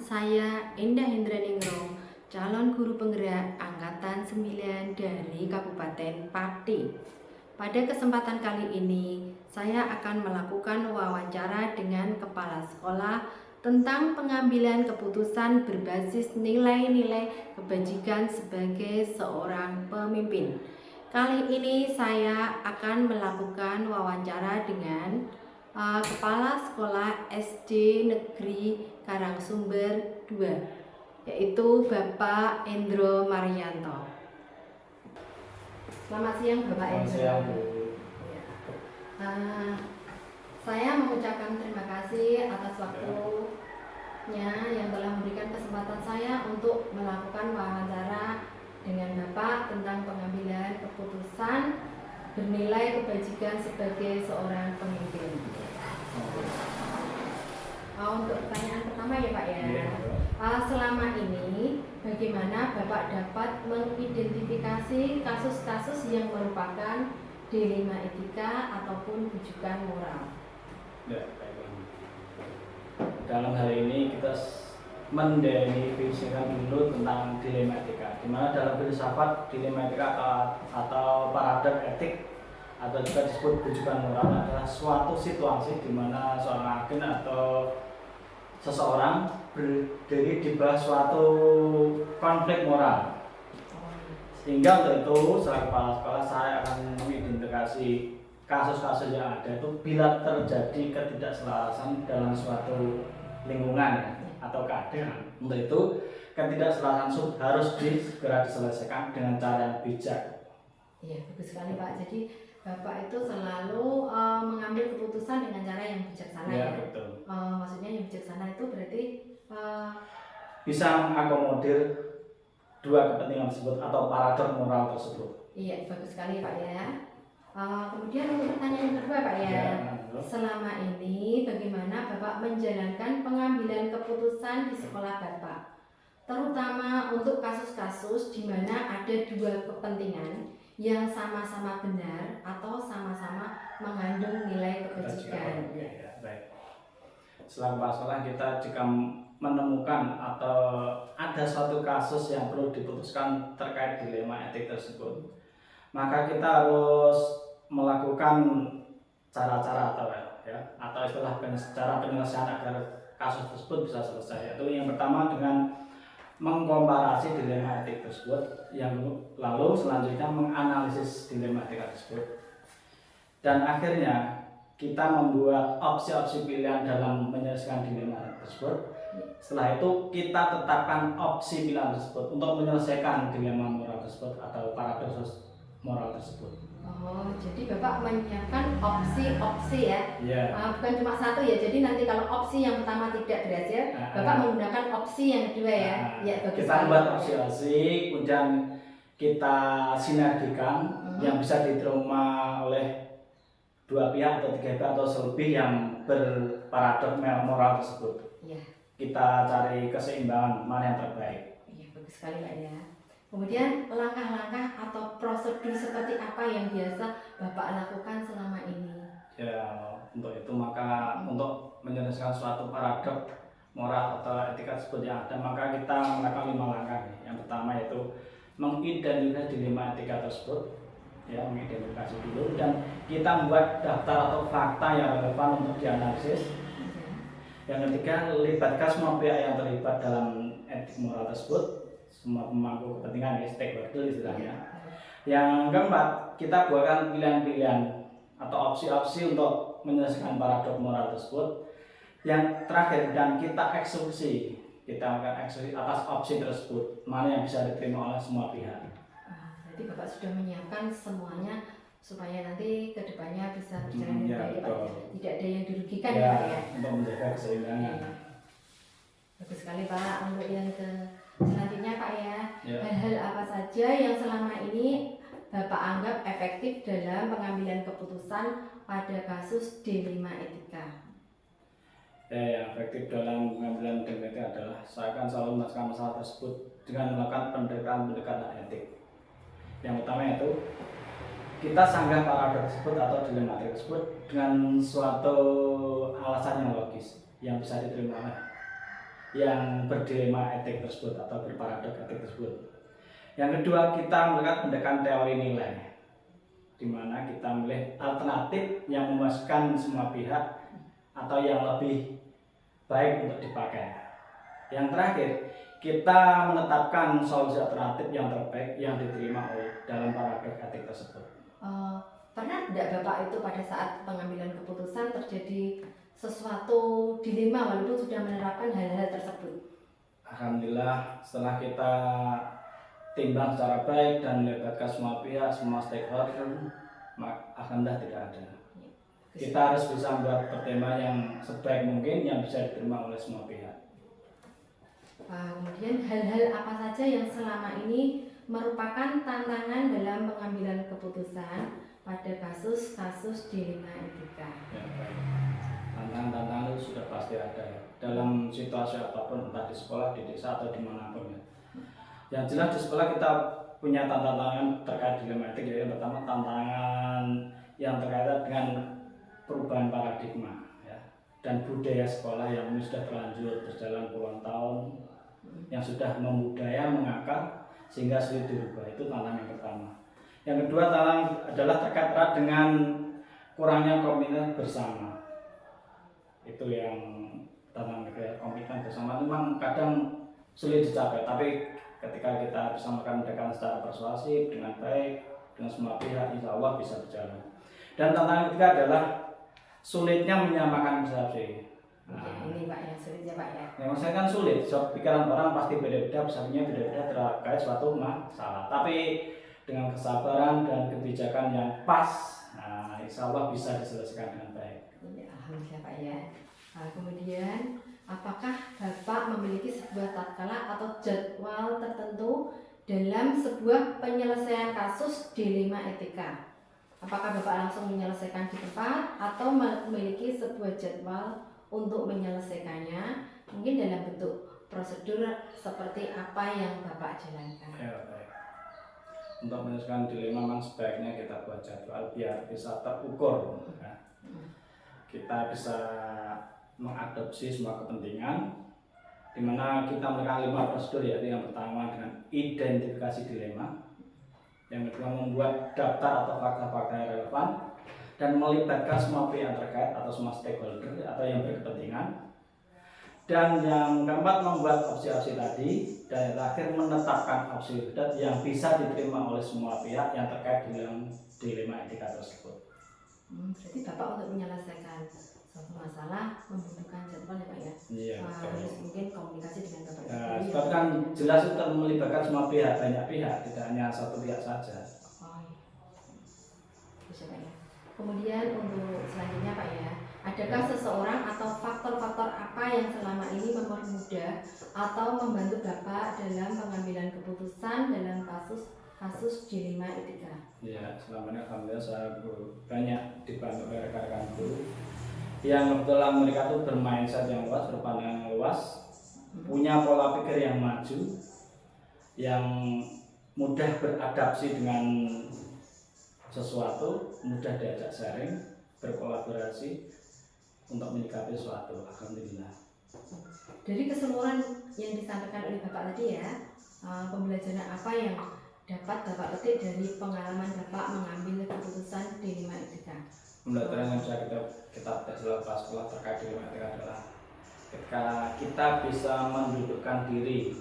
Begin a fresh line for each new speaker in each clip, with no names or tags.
saya Endah Hendraningrum, calon guru penggerak Angkatan 9 dari Kabupaten Pati. Pada kesempatan kali ini, saya akan melakukan wawancara dengan kepala sekolah tentang pengambilan keputusan berbasis nilai-nilai kebajikan sebagai seorang pemimpin. Kali ini saya akan melakukan wawancara dengan Kepala Sekolah SD Negeri Karangsumber 2, yaitu Bapak Endro Marianto. Selamat siang Bapak Endro.
Selamat siang Bu.
Saya mengucapkan terima kasih atas waktunya yang telah memberikan kesempatan saya untuk melakukan wawancara dengan Bapak tentang pengambilan keputusan bernilai kebajikan sebagai seorang pemimpin. Untuk pertanyaan pertama ya Pak ya. Selama ini bagaimana Bapak dapat mengidentifikasi kasus-kasus yang merupakan dilema etika ataupun rujukan moral?
Ya, dalam hal ini kita mendefinisikan dulu tentang dilema etika, di mana dalam filsafat dilema etika atau paradoks etik atau juga disebut rujukan moral adalah suatu situasi di mana seorang agen atau seseorang berdiri di bawah suatu konflik moral. Sehingga untuk itu sebagai kepala sekolah saya akan mengidentifikasi kasus-kasus yang ada itu bila terjadi ketidakselarasan dalam suatu lingkungan atau keadaan. Untuk itu ketidakselarasan harus segera diselesaikan dengan cara yang bijak.
Iya, bagus sekali Pak. Jadi Bapak itu selalu mengambil keputusan dengan cara yang bijaksana ya.
Betul.
Maksudnya yang bijaksana itu berarti
bisa mengakomodir dua kepentingan tersebut atau paradok moral tersebut.
Iya, bagus sekali Pak ya. Kemudian untuk pertanyaan yang kedua Pak ya. Selama ini bagaimana Bapak menjalankan pengambilan keputusan di sekolah Bapak? Terutama untuk kasus-kasus di mana ada dua kepentingan yang sama-sama benar atau sama-sama mengandung nilai kebajikan.
Ya, baik. Setelah kepala sekolah kita jika menemukan atau ada suatu kasus yang perlu diputuskan terkait dilema etik tersebut, maka kita harus melakukan cara-cara atau istilah cara penyelesaian agar kasus tersebut bisa selesai. Itu yang pertama dengan mengkomparasi dilema etik tersebut, yang lalu selanjutnya menganalisis dilema etik tersebut, dan akhirnya kita membuat opsi-opsi pilihan dalam menyelesaikan dilema tersebut. Setelah itu kita tetapkan opsi pilihan tersebut untuk menyelesaikan dilema moral tersebut atau paradoks moral tersebut.
Oh, jadi Bapak menyiapkan opsi-opsi ya? Bukan cuma satu ya. Jadi nanti kalau opsi yang pertama tidak berhasil, Bapak menggunakan opsi yang kedua ya?
Kita buat opsi-opsi, kemudian kita sinergikan yang bisa diterima oleh dua pihak atau tiga pihak atau selebih yang berparadok moral tersebut.
Ya.
Kita cari keseimbangan mana yang terbaik.
Iya, bagus sekali Pak ya. Kemudian langkah-langkah atau prosedur seperti apa yang biasa Bapak lakukan selama ini?
Ya, untuk itu maka untuk menyelesaikan suatu paradok moral atau etika tersebut yang ada, maka kita melakukan 5 langkah. Yang pertama yaitu mengidentifikasi dilema etika tersebut, ya, mengidentifikasi dulu, dan kita membuat daftar atau fakta yang relevan untuk dianalisis. Yang ketiga, libatkan semua pihak yang terlibat dalam etik moral tersebut, semua pemangku kepentingan, stakeholder istilahnya. Yang keempat, kita buatkan pilihan-pilihan atau opsi-opsi untuk menyelesaikan paradok moral tersebut. Yang terakhir, dan kita eksekusi, kita akan eksekusi atas opsi tersebut, mana yang bisa diterima oleh semua pihak.
Jadi Bapak sudah menyiapkan semuanya supaya nanti kedepannya bisa berjalan dengan baik, Pak. Tidak ada yang dirugikan ya Pak ya.
Untuk menjaga keseimbangan.
Bagus sekali Pak. Untuk yang selanjutnya Pak ya, hal-hal apa saja yang selama ini Bapak anggap efektif dalam pengambilan keputusan pada kasus dilema etika?
Yang efektif dalam pengambilan dilema etika adalah saya akan selalu menyelesaikan masalah tersebut dengan melakukan pendekatan etik. Yang utama itu kita sanggah paradoks tersebut atau dilema etik tersebut dengan suatu alasan yang logis yang bisa diterima oleh yang berdilema etik tersebut atau berparadok etik tersebut. Yang kedua, kita melihat pendekatan teori nilai, di mana kita memilih alternatif yang memuaskan semua pihak atau yang lebih baik untuk dipakai. Yang terakhir, kita menetapkan solusi alternatif yang terbaik yang diterima oleh dalam paradok etik tersebut.
Pernah tidak Bapak itu pada saat pengambilan keputusan terjadi sesuatu dilema walaupun sudah menerapkan hal-hal tersebut?
Alhamdulillah, setelah kita timbang secara baik dan melibatkan semua pihak, semua stakeholder, alhamdulillah tidak ada. Kita harus bisa membuat pertema yang sebaik mungkin yang bisa diterima oleh semua pihak.
Kemudian hal-hal apa saja yang selama ini merupakan tantangan dalam pengambilan keputusan pada kasus-kasus dilema etika?
Ya, baik. Tantangan-tantangan itu sudah pasti ada ya, dalam situasi apapun, entah di sekolah, di desa, atau dimanapun ya. Yang jelas di sekolah kita punya tantangan terkait dilema etik. Yang pertama, tantangan yang terkait dengan perubahan paradigma ya, dan budaya sekolah yang sudah terlanjur berjalan puluhan tahun, yang sudah membudaya, mengakar, sehingga sulit dirubah. Itu tantangan yang pertama. Yang kedua, tantangan adalah terkait erat dengan kurangnya komitmen bersama. Itu yang tantangan kedua, komitmen bersama memang kadang sulit dicapai, tapi ketika kita bisa melakukan pendekatan secara persuasif dengan baik dengan semua pihak, insya Allah bisa berjalan. Dan tantangan ketiga adalah sulitnya menyamakan persepsi.
Ini Pak yang sulit ya Pak ya.
Memang saya kan sulit, so, pikiran orang pasti beda-beda, persepsinya beda-beda terkait suatu masalah. Tapi dengan kesabaran dan kebijakan yang pas, insya Allah bisa diselesaikan dengan baik.
Ya, alhamdulillah Pak ya. Kemudian apakah Bapak memiliki sebuah tatkala atau jadwal tertentu dalam sebuah penyelesaian kasus dilema etika? Apakah Bapak langsung menyelesaikan di tempat atau memiliki sebuah jadwal untuk menyelesaikannya? Mungkin dalam bentuk prosedur seperti apa yang Bapak jalankan?
Ya, baik. Untuk menyelesaikan dilema memang sebaiknya kita buat jadwal biar bisa terukur ya. Kita bisa mengadopsi semua kepentingan, di mana kita melakukan 5 prosedur, yaitu yang pertama dengan identifikasi dilema, yang kedua membuat daftar atau fakta-fakta yang relevan dan melibatkan semua pihak terkait atau semua stakeholder atau yang berkepentingan, dan yang keempat membuat opsi-opsi tadi, dan yang terakhir menetapkan opsi yang bisa diterima oleh semua pihak yang terkait dengan dilema etika tersebut.
Berarti Bapak untuk menyelesaikan suatu masalah membutuhkan jadwal ya Pak ya?
Iya,
harus mungkin komunikasi dengan Bapak
ya, sebab kan jelas itu melibatkan semua pihak, banyak pihak, tidak hanya satu pihak saja.
Bisa Pak ya. Kemudian untuk selanjutnya Pak ya, adakah seseorang atau faktor-faktor apa yang selama ini mempermudah atau membantu Bapak dalam pengambilan keputusan dalam kasus dilema etika?
Ya, selama ini alhamdulillah saya banyak dibantu oleh rekan-rekanku yang kebetulan mereka tuh bermindset yang luas, berpandangan yang luas, punya pola pikir yang maju, yang mudah beradaptasi dengan sesuatu, mudah diajak sharing, berkolaborasi untuk menyikapi sesuatu. Alhamdulillah.
Dari keseluruhan yang disampaikan oleh Bapak tadi ya, pembelajaran apa yang dapat Bapak petik dari pengalaman Bapak mengambil keputusan dilema etika?
Pembelajaran yang bisa kita petik selama sekolah terkait dilema etika adalah ketika kita bisa mendudukkan diri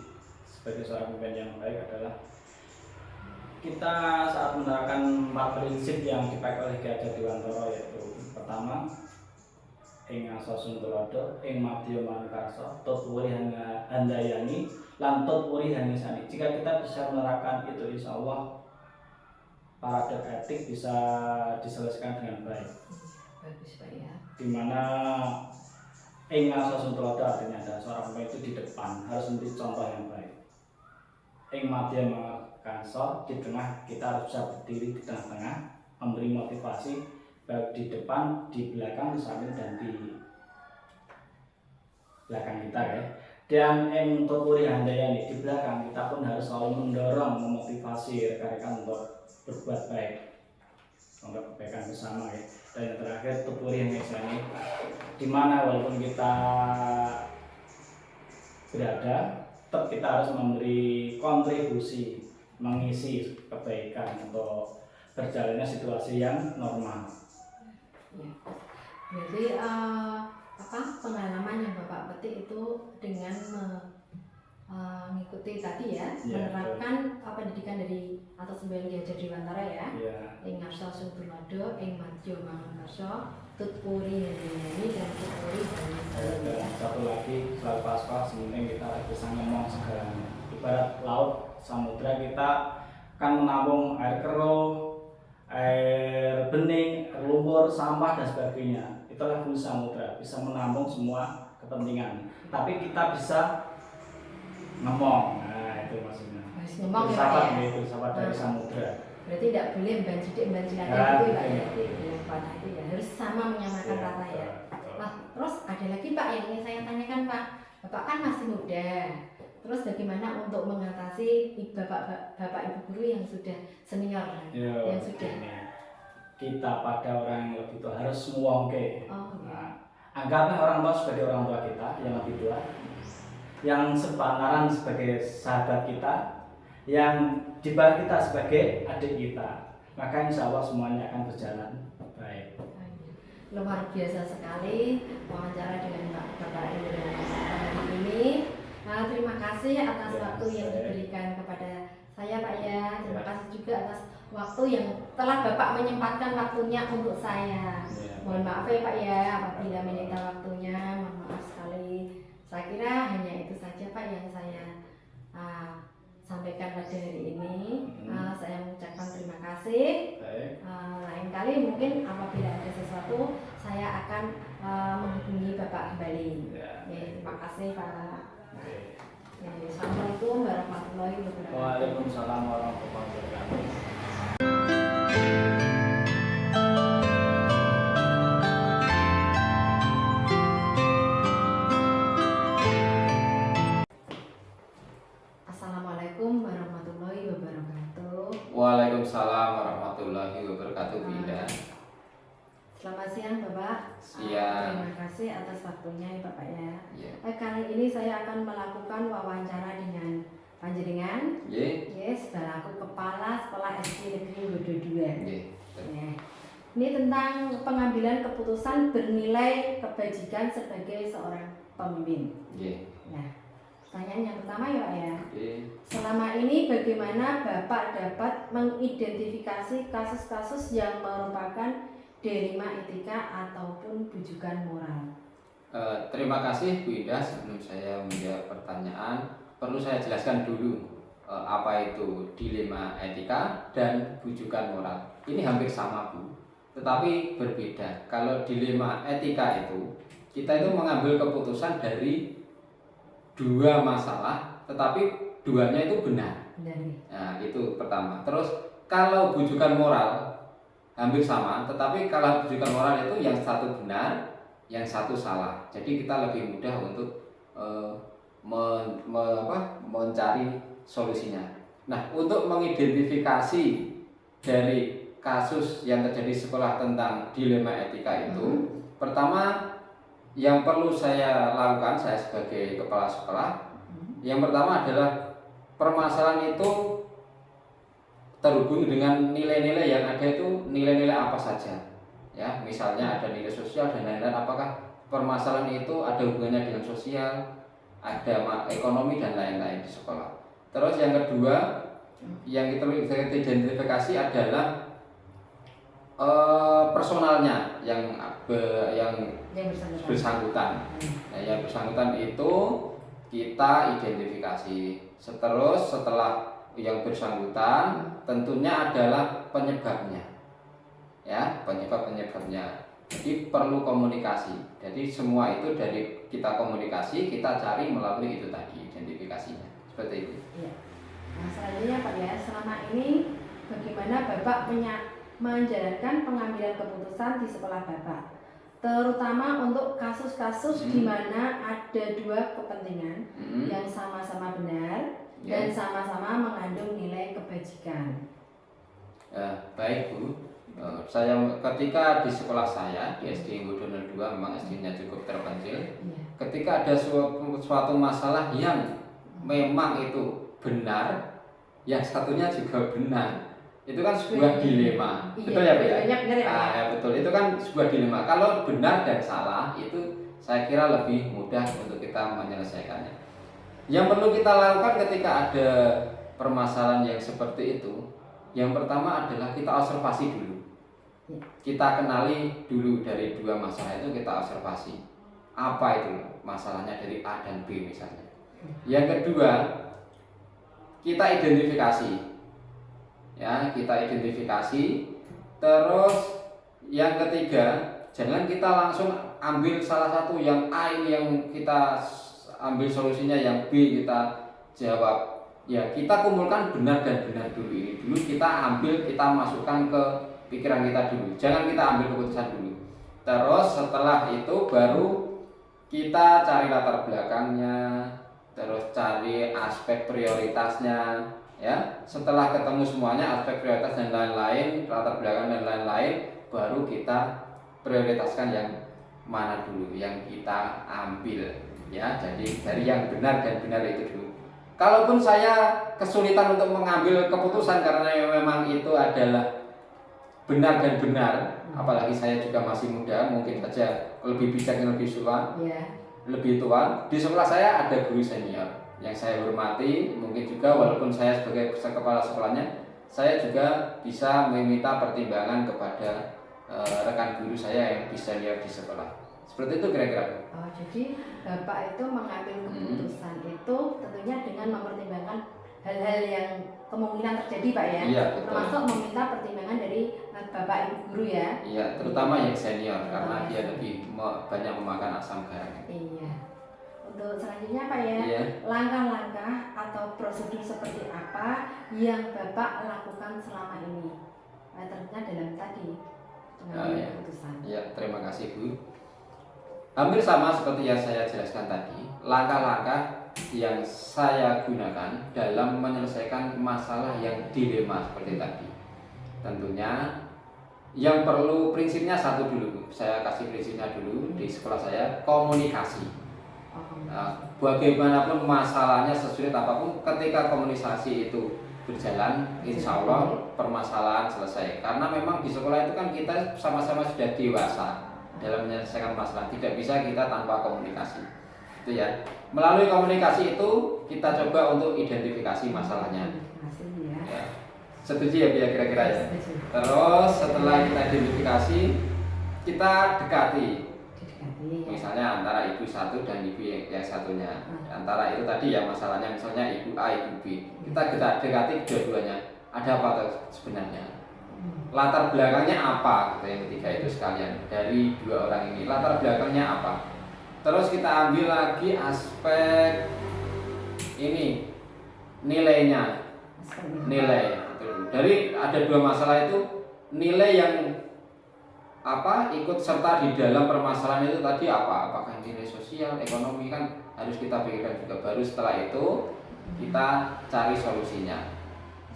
sebagai seorang pemimpin yang baik adalah kita saat menerapkan 4 prinsip yang dipakai oleh Ki Hajar Dewantara, yaitu pertama, ing asasun tulodo, ing madya manungkarsa, tutwuri handayani, lan tutwuri hanisani. Jika kita bisa menerapkan itu, insya Allah paradok etik bisa diselesaikan dengan baik.
Bagus Pak ya.
Dimana ing asasun tulodo artinya ada seorang pemimpin itu di depan harus menjadi contoh yang baik. Ing madya manungkarsa, di tengah kita harus bisa berdiri di tengah-tengah, memberi motivasi baik di depan, di belakang, di samping dan di belakang kita ya. Dan yang tutwuri handayani, di belakang kita pun harus selalu mendorong, memotivasi rekan-rekan untuk berbuat baik untuk kebaikan bersama ya. Dan yang terakhir tutwuri handayani, di mana walaupun kita berada, tetap kita harus memberi kontribusi, mengisi kebaikan untuk berjalannya situasi yang normal.
Ya. Jadi pengalaman yang Bapak petik itu dengan mengikuti tadi ya, menerapkan pendidikan dari atas sembilan diajar Dewantara ya. Ing ngarsa sing tulodo, ing madya mangarsa, tutpuri nyanyi dan tutpuri bali.
Satu lagi selalu pas-pas, penting kita bisa ngomong segalanya. Ibarat laut, samudra, kita kan menampung air keruh, air bening, air lumpur, sampah dan sebagainya. Itulah fungsi samudra, bisa menampung semua kepentingan. Tapi kita bisa ngomong, nah itu maksudnya.
Ngomong
ya, itu sahabat dari samudra.
Berarti tidak boleh banjidik banjilakan itu Pak ya. Itu ya harus sama menyamakan rata ya. Nah, terus ada lagi Pak yang ingin saya tanyakan Pak. Bapak kan masih muda. Terus bagaimana untuk mengatasi bapak ibu guru yang sudah senior yang sudah
kita pada orang yang lebih tua harus semua anggaplah orang tua sebagai orang tua kita yang lebih tua, yang sepantaran sebagai sahabat kita, yang di bawah kita sebagai adik kita, maka insya Allah semuanya akan berjalan baik.
Luar biasa sekali wawancara dengan Bapak Indra hari ini. Nah, terima kasih atas waktu yang diberikan kepada saya Pak ya. Terima kasih juga atas waktu yang telah Bapak menyempatkan waktunya untuk saya. Mohon maaf ya Pak ya apabila menyita waktunya, mohon maaf sekali. Saya kira hanya itu saja Pak yang saya sampaikan pada hari ini. Saya mengucapkan terima kasih. Lain kali mungkin apabila ada sesuatu saya akan menghubungi Bapak kembali. Terima kasih Pak. Assalamualaikum warahmatullahi wabarakatuh.
Waalaikumsalam warahmatullahi wabarakatuh.
Assalamualaikum warahmatullahi wabarakatuh.
Waalaikumsalam warahmatullahi wabarakatuh. Binda.
Selamat siang Bapak.
Siang.
Terima kasih atas waktunya ya Bapak ya.
Yeah.
Kali ini saya akan melakukan wawancara dengan panjenengan.
Yes.
Selaku Kepala Sekolah SD Negeri Godo 2.
Yeah.
Ini tentang pengambilan keputusan bernilai kebajikan sebagai seorang pemimpin. Nah, pertanyaan yang pertama ya Pak ya. Selama ini bagaimana Bapak dapat mengidentifikasi kasus-kasus yang merupakan dilema etika ataupun bujukan moral?
Terima kasih Bu Indah. Sebelum saya menjawab pertanyaan, perlu saya jelaskan dulu apa itu dilema etika dan bujukan moral. Ini hampir sama Bu, tetapi berbeda. Kalau dilema etika itu, kita itu mengambil keputusan dari dua masalah, tetapi duanya itu benar. Nah, itu pertama. Terus kalau bujukan moral hampir sama, tetapi kalau bujukan moral itu yang satu benar, yang satu salah. Jadi kita lebih mudah untuk mencari solusinya. Nah, untuk mengidentifikasi dari kasus yang terjadi di sekolah tentang dilema etika itu, pertama yang perlu saya lakukan, saya sebagai kepala sekolah, yang pertama adalah permasalahan itu terhubung dengan nilai-nilai yang ada itu nilai-nilai apa saja, ya misalnya ada nilai sosial dan lain-lain. Apakah permasalahan itu ada hubungannya dengan sosial, ada ekonomi dan lain-lain di sekolah. Terus yang kedua yang kita identifikasi adalah personalnya yang bersangkutan. Nah, yang bersangkutan itu kita identifikasi. Setelah yang bersangkutan tentunya adalah penyebabnya, ya penyebabnya. Jadi perlu komunikasi. Jadi semua itu dari kita komunikasi, kita cari melalui itu tadi identifikasinya, seperti itu.
Ya. Nah, selanjutnya Pak ya, selama ini bagaimana Bapak menjalankan pengambilan keputusan di sekolah Bapak, terutama untuk kasus-kasus di mana ada dua kepentingan yang sama-sama benar dan sama-sama mengandung nilai kebajikan.
Baik Bu, Saya ketika di sekolah saya di SD Nggodono 2, memang SD-nya cukup terpencil.
Iya.
Ketika ada suatu masalah yang memang itu benar, yang satunya juga benar, itu kan sebuah dilema.
Iya,
Betul ya Bu ya?
dua-duanya benar ya, Pak, ya?
Ya betul, itu kan sebuah dilema. Kalau benar dan salah itu saya kira lebih mudah untuk kita menyelesaikannya. Yang perlu kita lakukan ketika ada permasalahan yang seperti itu, yang pertama adalah kita observasi dulu. Kita kenali dulu dari dua masalah itu, kita observasi apa itu masalahnya dari A dan B misalnya. Yang kedua, kita identifikasi, ya kita identifikasi. Terus yang ketiga, jangan kita langsung ambil salah satu yang A ini yang kita ambil solusinya, yang B kita jawab. Ya kita kumpulkan benar dan benar dulu, ini dulu kita ambil, kita masukkan ke pikiran kita dulu, jangan kita ambil keputusan dulu. Terus setelah itu baru kita cari latar belakangnya, terus cari aspek prioritasnya, ya. Setelah ketemu semuanya, aspek prioritas dan lain-lain, latar belakang dan lain-lain, baru kita prioritaskan yang mana dulu yang kita ambil, ya. Jadi dari yang benar dan benar itu dulu. Kalaupun saya kesulitan untuk mengambil keputusan karena memang itu adalah benar dan benar, apalagi saya juga masih muda, mungkin saja lebih bijak, lebih tua, lebih tua. Di sekolah saya ada guru senior yang saya hormati, mungkin juga walaupun saya sebagai kepala sekolahnya, saya juga bisa meminta pertimbangan kepada rekan guru saya yang senior di sekolah. Seperti itu kira-kira.
Oh, jadi Bapak itu mengambil keputusan itu tentunya dengan mempertimbangkan hal-hal yang kemungkinan terjadi, Pak, ya.
Iya, betul.
Termasuk meminta pertimbangan dari Bapak Ibu guru, ya.
Iya, terutama yang senior karena dia lebih banyak memakan asam garam.
Iya. Untuk selanjutnya, Pak, ya.
Iya.
Langkah-langkah atau prosedur seperti apa yang Bapak lakukan selama ini? Tentunya dalam tadi pengambilan keputusan.
Iya, terima kasih Bu. Hampir sama seperti yang saya jelaskan tadi, langkah-langkah yang saya gunakan dalam menyelesaikan masalah yang dilema seperti tadi. Tentunya yang perlu prinsipnya satu dulu, saya kasih prinsipnya dulu di sekolah saya, komunikasi. Nah, bagaimanapun masalahnya, sesulit apapun, ketika komunikasi itu berjalan, insya Allah permasalahan selesai. Karena memang di sekolah itu kan kita sama-sama sudah dewasa dalam menyelesaikan masalah, tidak bisa kita tanpa komunikasi, itu ya. Melalui komunikasi itu kita coba untuk identifikasi masalahnya. Ya. Setuju ya kira-kira ya. Terus setelah kita identifikasi, kita dekati. Misalnya antara ibu satu dan ibu yang satunya. Antara itu tadi ya masalahnya, misalnya ibu A, ibu B. Kita dekati kedua-duanya. Ada apa sebenarnya? Latar belakangnya apa? Yang ketiga itu sekalian dari dua orang ini. Latar belakangnya apa? Terus kita ambil lagi aspek ini, nilainya. Nilai. Dari ada dua masalah itu, nilai yang ikut serta di dalam permasalahan itu tadi apa? Apakah nilai sosial, ekonomi, kan harus kita pikirkan juga. Baru setelah itu kita cari solusinya.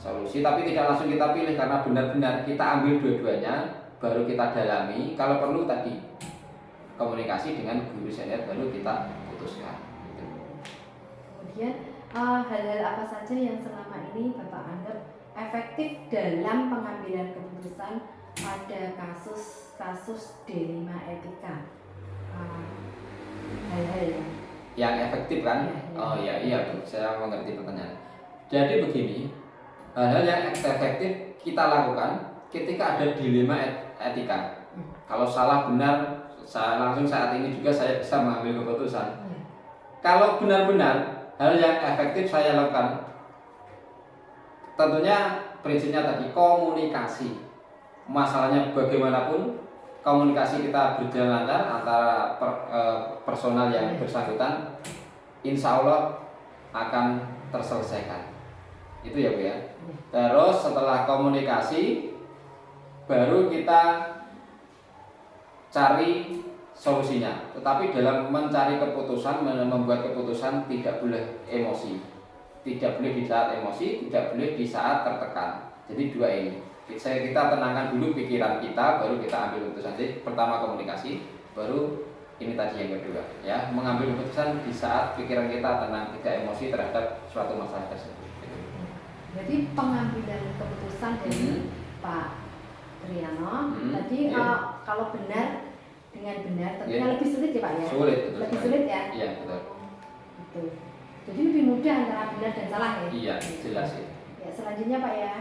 Tapi tidak langsung kita pilih, karena benar-benar kita ambil dua-duanya, baru kita dalami. Kalau perlu tadi komunikasi dengan guru senior, baru kita putuskan.
Kemudian hal-hal apa saja yang selama ini Bapak anggap efektif dalam pengambilan keputusan pada kasus dilema etika? Hal-hal
yang efektif kan?
Ya.
Iya Bu, saya mengerti pertanyaan. Jadi begini, hal-hal yang efektif kita lakukan ketika ada dilema etika. Kalau salah benar, langsung saat ini juga saya bisa mengambil keputusan. Kalau benar-benar hal yang efektif saya lakukan, tentunya prinsipnya tadi komunikasi. Masalahnya bagaimanapun, komunikasi kita berjalan lancar antara personal yang bersangkutan, insya Allah akan terselesaikan. Itu ya Bu ya. Terus setelah komunikasi, baru kita cari solusinya. Tetapi dalam mencari keputusan, membuat keputusan tidak boleh emosi. Tidak boleh di saat emosi, tidak boleh di saat tertekan. Jadi dua ini. kita tenangkan dulu pikiran kita, baru kita ambil keputusan. Jadi pertama komunikasi, baru ini tadi yang kedua, ya, mengambil keputusan di saat pikiran kita tenang, tidak emosi terhadap suatu masalah tersebut. Gitu.
Berarti pengambilan keputusan dari Pak Triano tadi kalau benar dengan benar tentunya lebih sulit ya Pak ya?
Sulit, betul.
Lebih sulit ya?
Iya, betul.
Gitu. Jadi lebih mudah antara benar dan salah ya?
Iya, jelas ya.
Ya, selanjutnya Pak ya,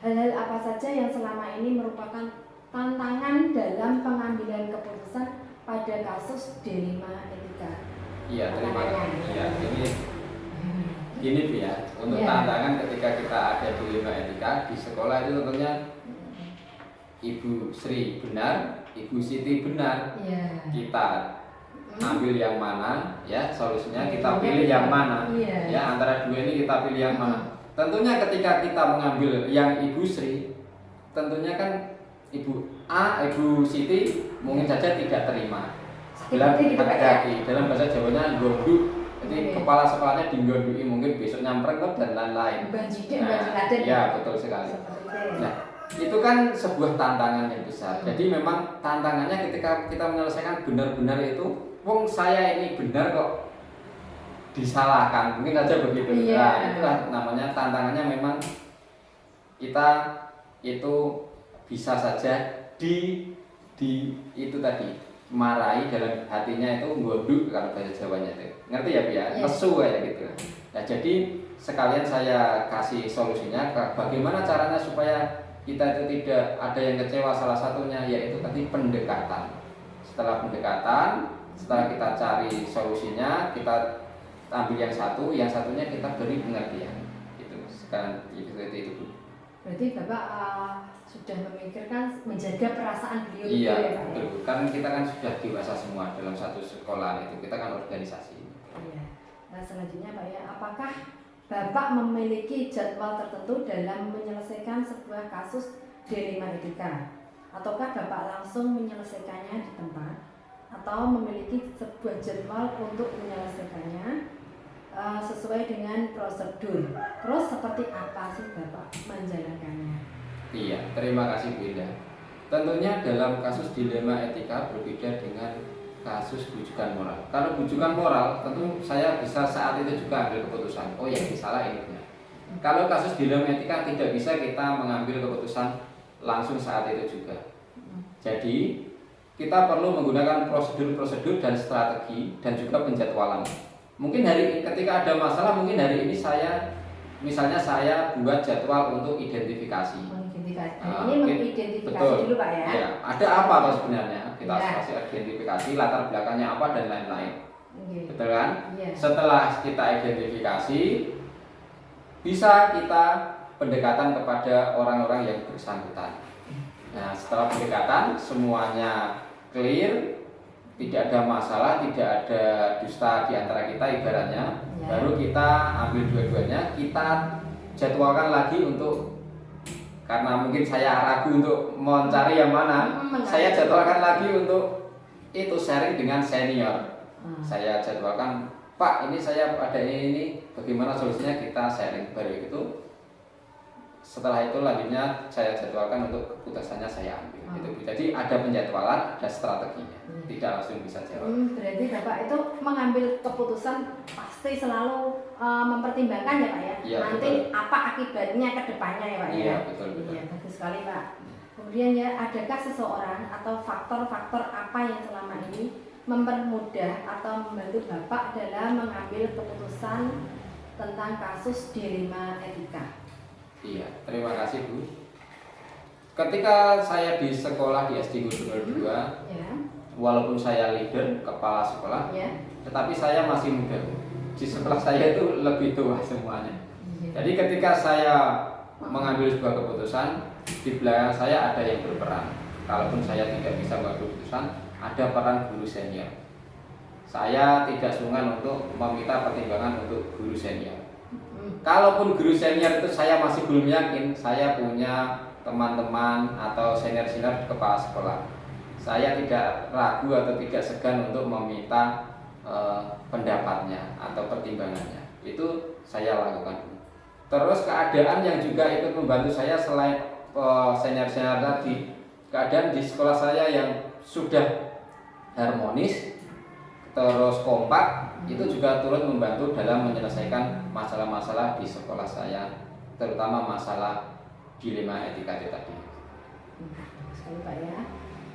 hal-hal apa saja yang selama ini merupakan tantangan dalam pengambilan keputusan pada kasus dilema etika?
Iya, terima kasih. Iya, ini Bu ya, untuk
Iya.
tantangan ketika kita ada dilema etika di sekolah itu tentunya Ibu Sri benar, Ibu Siti benar.
Iya.
Kita ambil yang mana, ya, solusinya kita
Iya.
pilih yang mana.
Iya.
Ya, antara dua ini kita pilih yang mana. Tentunya ketika kita mengambil yang Ibu Sri, tentunya kan Ibu A, Ibu Siti mungkin saja tidak terima. Dalam dalam bahasa Jawanya gonduk. Jadi kepala sekolahnya digondui, mungkin besoknya merenggut dan lain-lain. Ya, betul sekali. Nah, itu kan sebuah tantangan yang besar. Jadi memang tantangannya ketika kita menyelesaikan benar-benar itu, wong saya ini benar kok disalahkan, mungkin aja begitu.
Iya.
Nah, itulah namanya tantangannya. Memang kita itu bisa saja di itu tadi marahi, dalam hatinya itu gonduk kalau bahasa Jawanya itu. Ngerti ya, Pia? Lesu kayak gitu. Nah, jadi sekalian saya kasih solusinya bagaimana caranya supaya kita itu tidak ada yang kecewa. Salah satunya yaitu tadi pendekatan. Setelah pendekatan, setelah kita cari solusinya, kita ambil yang satu, yang satunya kita beri pengertian. Itu sekarang itu.
Berarti Bapak sudah memikirkan menjaga perasaan beliau
Iya,
ya Pak?
betul. Kan kita kan sudah dewasa semua dalam satu sekolah itu. Kita kan organisasi.
Iya. Nah, selanjutnya Pak ya, apakah Bapak memiliki jadwal tertentu dalam menyelesaikan sebuah kasus dilema etika? Ataukah Bapak langsung menyelesaikannya di tempat? Atau memiliki sebuah jadwal untuk menyelesaikannya sesuai dengan prosedur? Terus seperti apa sih Bapak menjalankannya?
Iya, terima kasih Bu Indah. Tentunya dalam kasus dilema etika berbeda dengan kasus bujukan moral. Kalau bujukan moral, tentu saya bisa saat itu juga ambil keputusan. Oh ya, salah ini benar. Kalau kasus dilema etika tidak bisa kita mengambil keputusan langsung saat itu juga. Jadi kita perlu menggunakan prosedur-prosedur dan strategi dan juga penjadwalan. Mungkin ketika ada masalah, mungkin hari ini misalnya saya buat jadwal untuk identifikasi.
Ini mengidentifikasi dulu Pak ya.
Ya, ada apa sebenarnya? Kita kasih identifikasi latar belakangnya apa dan lain-lain. Betul kan?
Ya.
Setelah kita identifikasi, bisa kita pendekatan kepada orang-orang yang bersangkutan. Nah, setelah pendekatan semuanya clear, tidak ada masalah, tidak ada dusta di antara kita ibaratnya, baru kita ambil dua-duanya, kita jadwalkan lagi untuk, karena mungkin saya ragu untuk mencari yang mana, saya jadwalkan lagi untuk itu sharing dengan senior. Saya jadwalkan, Pak, ini saya ada ini, bagaimana solusinya, kita sharing. Baru itu setelah itu lanjutnya saya jadwalkan untuk keputusannya saya ambil. Gitu. Jadi ada penjadwalan, ada strateginya, tidak langsung bisa jawab.
Berarti Bapak itu mengambil keputusan pasti selalu mempertimbangkan ya Pak ya.
Iya,
nanti
betul.
Apa akibatnya ke depannya ya Pak ya.
Iya, betul.
Iya, bagus sekali Pak. Kemudian ya, adakah seseorang atau faktor-faktor apa yang selama ini mempermudah atau membantu Bapak dalam mengambil keputusan tentang kasus dilema etika?
Iya, terima kasih Bu. Ketika saya di sekolah di SD Gubernur 2, walaupun saya leader, kepala sekolah, tetapi saya masih muda. Di sekolah saya itu lebih tua semuanya. Jadi ketika saya mengambil sebuah keputusan, di belakang saya ada yang berperan. Kalaupun saya tidak bisa mengambil keputusan, ada peran guru senior. Saya tidak sungkan untuk meminta pertimbangan untuk guru senior. Kalaupun guru senior itu saya masih belum yakin, saya punya teman-teman atau senior-senior kepala sekolah. Saya tidak ragu atau tidak segan untuk meminta pendapatnya atau pertimbangannya. Itu saya lakukan. Terus keadaan yang juga ikut membantu saya selain senior-senior tadi, keadaan di sekolah saya yang sudah harmonis terus kompak itu juga turut membantu dalam menyelesaikan masalah-masalah di sekolah saya, terutama masalah dilema etika itu tadi.
Bagus sekali Pak ya.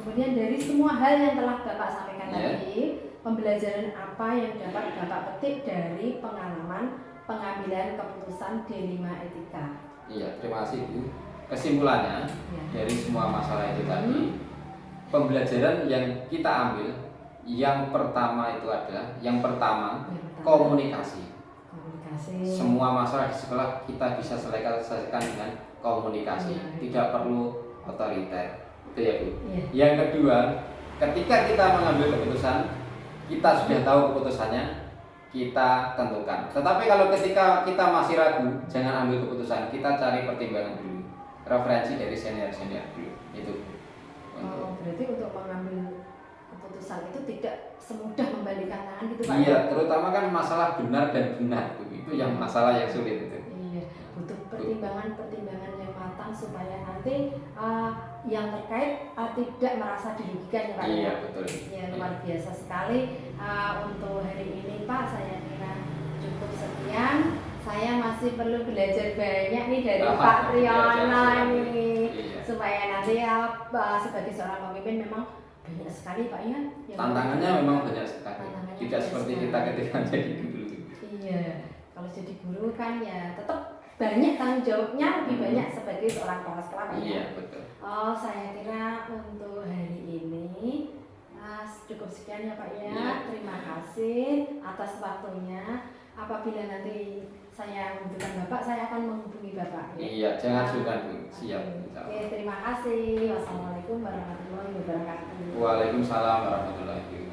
Kemudian dari semua hal yang telah Bapak sampaikan tadi, pembelajaran apa yang dapat Bapak petik dari pengalaman pengambilan keputusan dilema etika?
Iya, terima kasih Bu. Kesimpulannya dari semua masalah itu tadi, pembelajaran yang kita ambil yang pertama itu adalah komunikasi. Semua masalah di sekolah kita bisa selesaikan dengan komunikasi, tidak perlu otoriter. Itu ya Bu. Yang kedua, ketika kita mengambil keputusan, kita sudah tahu keputusannya, kita tentukan. Tetapi kalau ketika kita masih ragu, jangan ambil keputusan, kita cari pertimbangan dulu, referensi dari senior-senior dulu. Itu.
Berarti untuk mengambil keputusan itu tidak semudah membalikan tangan gitu Pak?
Iya, terutama kan masalah benar dan benar itu yang masalah yang sulit itu.
Iya, butuh pertimbangan yang matang supaya nanti yang terkait tidak merasa dirugikan ya Pak?
Iya, betul.
Ya, luar biasa sekali. Untuk hari ini Pak, saya kira cukup sekian. Saya masih perlu belajar banyak nih dari Pak Triyono ini, supaya nanti sebagai seorang pemimpin memang banyak sekali Pak ya.
Tantangannya memang banyak sekali. Tidak seperti kita ketika jadi guru.
Iya, kalau jadi guru kan ya tetap banyak tanggung jawabnya, lebih banyak sebagai seorang kepala sekolah Pak.
Iya, betul.
Saya kira untuk hari ini cukup sekian ya Pak ya.
Iya.
Terima kasih atas waktunya. Apabila nanti saya membutuhkan Bapak, saya akan menghubungi Bapak. Ya?
Iya, jangan sungkan Bu. Siap.
Oke, terima kasih. Wassalamualaikum warahmatullahi wabarakatuh.
Waalaikumsalam warahmatullahi wabarakatuh.